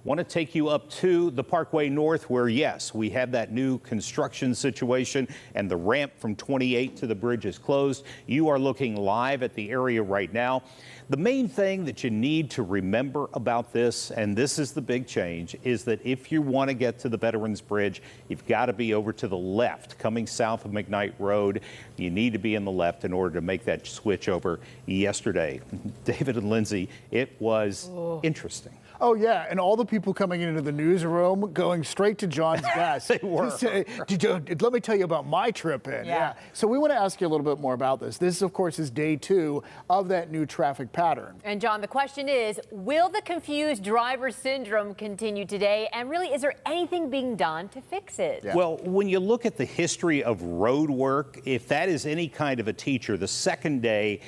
Want to take you up to the Parkway North where, yes, we have that new construction situation and the ramp from 28 to the bridge is closed. You are looking live at the area right now. The main thing that you need to remember about this, and this is the big change, is that if you want to get to the Veterans Bridge, you've got to be over to the left. Coming south of McKnight Road, you need to be in the left in order to make that switch over yesterday. David and Lindsay, it was interesting. Oh, yeah, and all the people coming into the newsroom going straight to John's desk. They were. Let me tell you about my trip in. Yeah. So we want to ask you a little bit more about this. This, of course, is day 2 of that new traffic pattern. And, John, the question is, will the confused driver syndrome continue today? And really, is there anything being done to fix it? Yeah. Well, when you look at the history of road work, if that is any kind of a teacher, the second day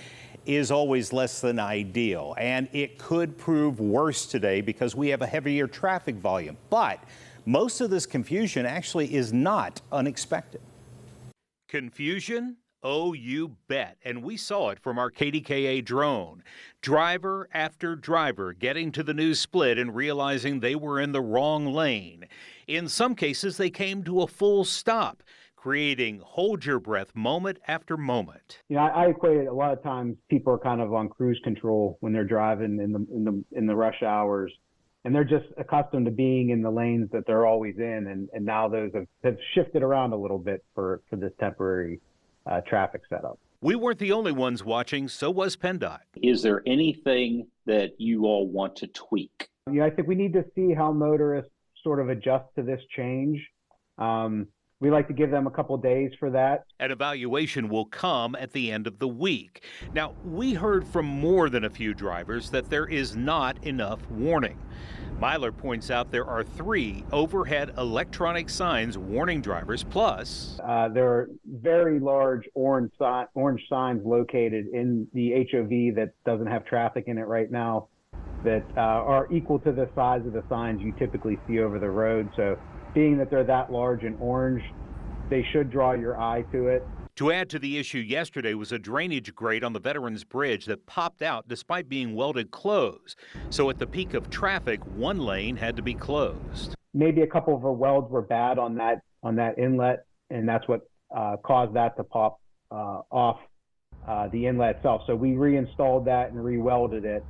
is always less than ideal, and it could prove worse today because we have a heavier traffic volume. But most of this confusion actually is not unexpected. Confusion? Oh, you bet. And we saw it from our KDKA drone. Driver after driver getting to the new split and realizing they were in the wrong lane. In some cases, they came to a full stop, creating hold-your-breath moment after moment. You know, I equate it, a lot of times people are kind of on cruise control when they're driving in the rush hours, and they're just accustomed to being in the lanes that they're always in, and now those have shifted around a little bit for this temporary traffic setup. We weren't the only ones watching, so was PennDOT. Is there anything that you all want to tweak? You know, I think we need to see how motorists sort of adjust to this change. We like to give them a couple days for that. An evaluation will come at the end of the week. Now, we heard from more than a few drivers that there is not enough warning. Myler points out there are 3 overhead electronic signs warning drivers, plus there are very large orange signs located in the HOV that doesn't have traffic in it right now that are equal to the size of the signs you typically see over the road. So being that they're that large and orange, they should draw your eye to it. To add to the issue yesterday was a drainage grate on the Veterans Bridge that popped out despite being welded closed. So at the peak of traffic, one lane had to be closed. Maybe a couple of the welds were bad on that inlet, and that's what caused that to pop off the inlet itself. So we reinstalled that and re-welded it.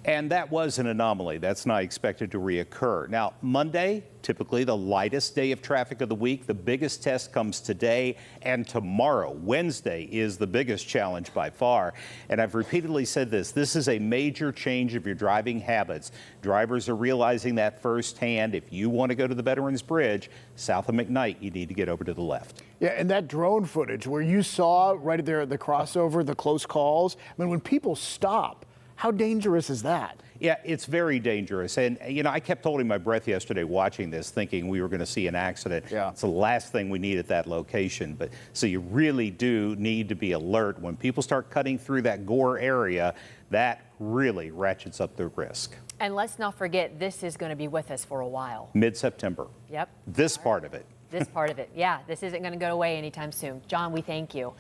And that was an anomaly. That's not expected to reoccur. Now, Monday, typically the lightest day of traffic of the week. The biggest test comes today and tomorrow. Wednesday is the biggest challenge by far. And I've repeatedly said this is a major change of your driving habits. Drivers are realizing that firsthand. If you want to go to the Veterans Bridge, south of McKnight, you need to get over to the left. Yeah, and that drone footage where you saw right there at the crossover, the close calls, I mean, when people stop, how dangerous is that? Yeah, it's very dangerous. And, you know, I kept holding my breath yesterday watching this, thinking we were going to see an accident. Yeah. It's the last thing we need at that location. But so you really do need to be alert. When people start cutting through that gore area, that really ratchets up the risk. And let's not forget, this is going to be with us for a while. Mid-September. Yep. This part of it. This part of it. Yeah, this isn't going to go away anytime soon. John, we thank you.